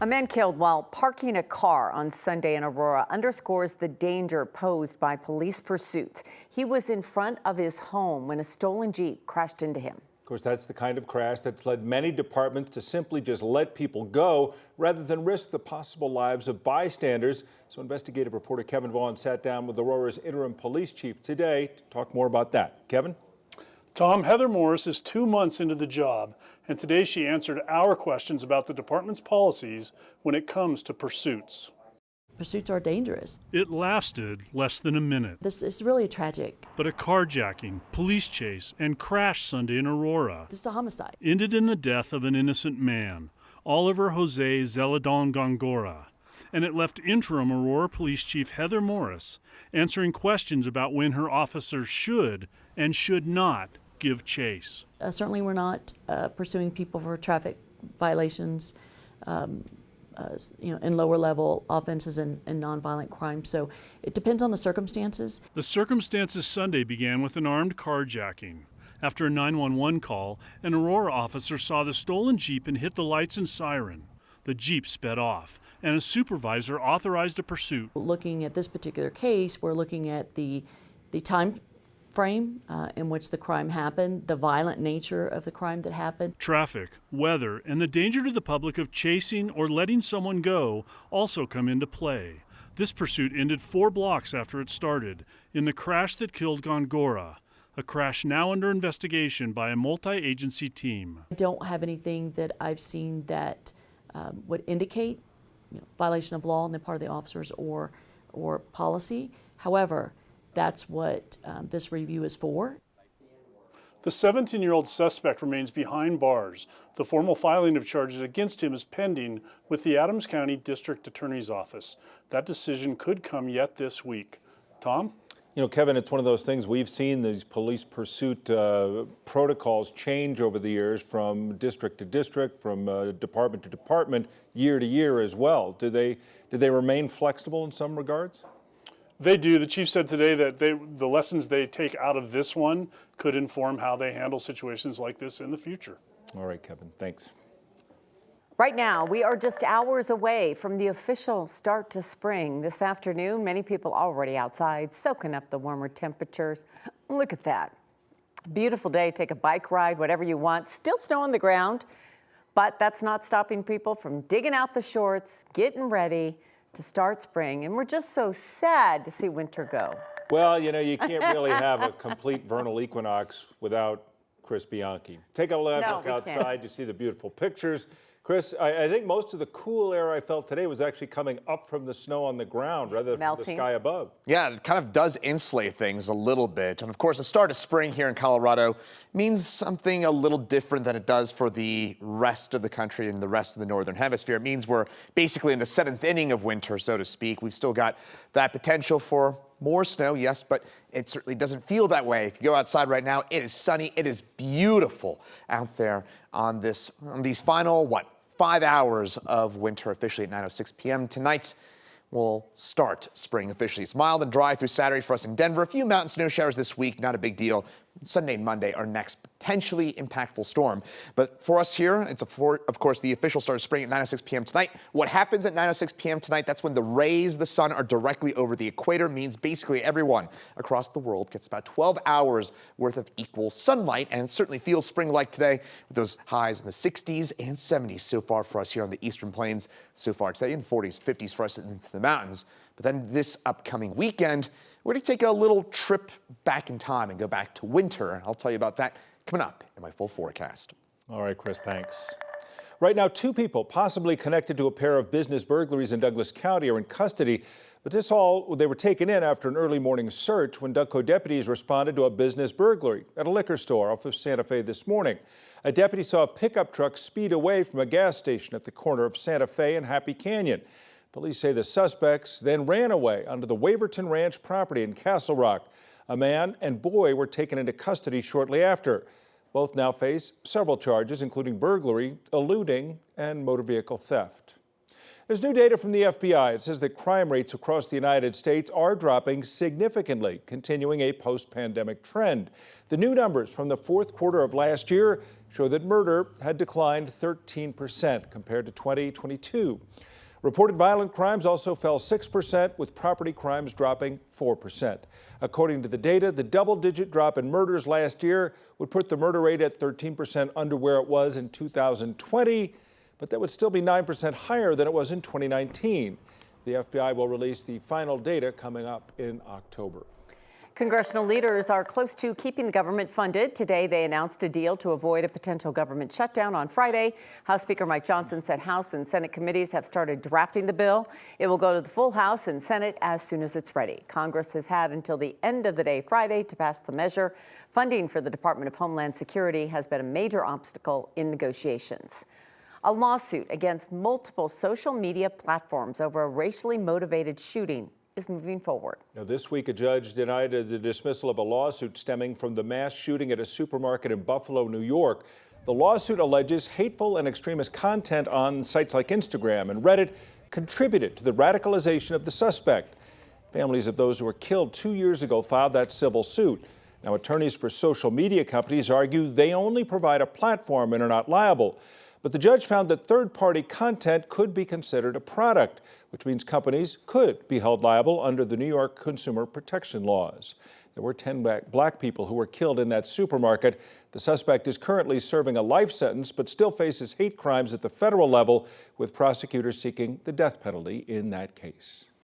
A man killed while parking a car on Sunday in Aurora underscores the danger posed by police pursuit. He was in front of his home when a stolen Jeep crashed into him. Of course, that's the kind of crash that's led many departments to simply just let people go rather than risk the possible lives of bystanders. So investigative reporter Kevin Vaughn sat down with Aurora's interim police chief today to talk more about that. Kevin? Tom, Heather Morris is 2 months into the job, and today she answered our questions about the department's policies when it comes to pursuits. Pursuits are dangerous. It lasted less than a minute. This is really tragic. But a carjacking, police chase, and crash Sunday in Aurora This is a homicide. ended in the death of an innocent man, Oliver Jose Zeledon Gongora. And it left interim Aurora Police Chief Heather Morris answering questions about when her officers should and should not give chase. Certainly we're not pursuing people for traffic violations, in lower level offenses and nonviolent crime. So it depends on the circumstances. The circumstances Sunday began with an armed carjacking. After a 911 call, an Aurora officer saw the stolen Jeep and hit the lights and siren. The Jeep sped off, and a supervisor authorized a pursuit. Looking at this particular case, we're looking at the time frame in which the crime happened, the violent nature of the crime that happened. Traffic, weather, and the danger to the public of chasing or letting someone go also come into play. This pursuit ended 4 blocks after it started, in the crash that killed Gongora, a crash now under investigation by a multi-agency team. I don't have anything that I've seen that would indicate violation of law on the part of the officers or policy. However, that's what this review is for. The 17-year-old suspect remains behind bars. The formal filing of charges against him is pending with the Adams County District Attorney's Office. That decision could come yet this week. Tom? You know, Kevin, it's one of those things we've seen these police pursuit protocols change over the years from district to district, from department to department, year to year as well. Do they remain flexible in some regards? They do. The chief said today that the lessons they take out of this one could inform how they handle situations like this in the future. All right, Kevin, thanks. Right now, we are just hours away from the official start to spring. This afternoon, many people already outside, soaking up the warmer temperatures. Look at that. Beautiful day. Take a bike ride, whatever you want. Still snow on the ground, but that's not stopping people from digging out the shorts, getting ready to start spring. And we're just so sad to see winter go. Well, you know, you can't really have a complete vernal equinox without Chris Bianchi. Take a look outside, you see the beautiful pictures. Chris, I think most of the cool air I felt today was actually coming up from the snow on the ground rather than from the sky above. Yeah, it kind of does insulate things a little bit. And of course, the start of spring here in Colorado means something a little different than it does for the rest of the country and the rest of the northern hemisphere. It means we're basically in the 7th inning of winter, so to speak. We've still got that potential for more snow, yes, but it certainly doesn't feel that way. If you go outside right now, it is sunny. It is beautiful out there on these final, 5 hours of winter officially at 9:06 p.m. Tonight, we'll start spring officially. It's mild and dry through Saturday for us in Denver. A few mountain snow showers this week, not a big deal. Sunday and Monday, our next potentially impactful storm. But for us here, it's, of course, the official start of spring at 9:06 p.m. tonight. What happens at 9:06 p.m. tonight, that's when the rays of the sun are directly over the equator, means basically everyone across the world gets about 12 hours worth of equal sunlight, and it certainly feels spring-like today with those highs in the 60s and 70s so far for us here on the eastern plains. So far today in 40s, 50s for us into the mountains. But then this upcoming weekend, we're going to take a little trip back in time and go back to winter. I'll tell you about that coming up in my full forecast. All right, Chris, thanks. Right now, 2 people possibly connected to a pair of business burglaries in Douglas County are in custody. But they were taken in after an early morning search when Dougco deputies responded to a business burglary at a liquor store off of Santa Fe this morning. A deputy saw a pickup truck speed away from a gas station at the corner of Santa Fe and Happy Canyon. Police say the suspects then ran away onto the Waverton Ranch property in Castle Rock. A man and boy were taken into custody shortly after. Both now face several charges, including burglary, eluding, and motor vehicle theft. There's new data from the FBI. It says that crime rates across the United States are dropping significantly, continuing a post-pandemic trend. The new numbers from the 4th quarter of last year show that murder had declined 13% compared to 2022. Reported violent crimes also fell 6%, with property crimes dropping 4%. According to the data, the double-digit drop in murders last year would put the murder rate at 13% under where it was in 2020, but that would still be 9% higher than it was in 2019. The FBI will release the final data coming up in October. Congressional leaders are close to keeping the government funded. Today, they announced a deal to avoid a potential government shutdown on Friday. House Speaker Mike Johnson said House and Senate committees have started drafting the bill. It will go to the full House and Senate as soon as it's ready. Congress has had until the end of the day Friday to pass the measure. Funding for the Department of Homeland Security has been a major obstacle in negotiations. A lawsuit against multiple social media platforms over a racially motivated shooting is moving forward. Now, this week, a judge denied the dismissal of a lawsuit stemming from the mass shooting at a supermarket in Buffalo, New York. The lawsuit alleges hateful and extremist content on sites like Instagram and Reddit contributed to the radicalization of the suspect. Families of those who were killed 2 years ago filed that civil suit. Now, attorneys for social media companies argue they only provide a platform and are not liable. But the judge found that third-party content could be considered a product, which means companies could be held liable under the New York consumer protection laws. There were 10 black people who were killed in that supermarket. The suspect is currently serving a life sentence, but still faces hate crimes at the federal level, with prosecutors seeking the death penalty in that case.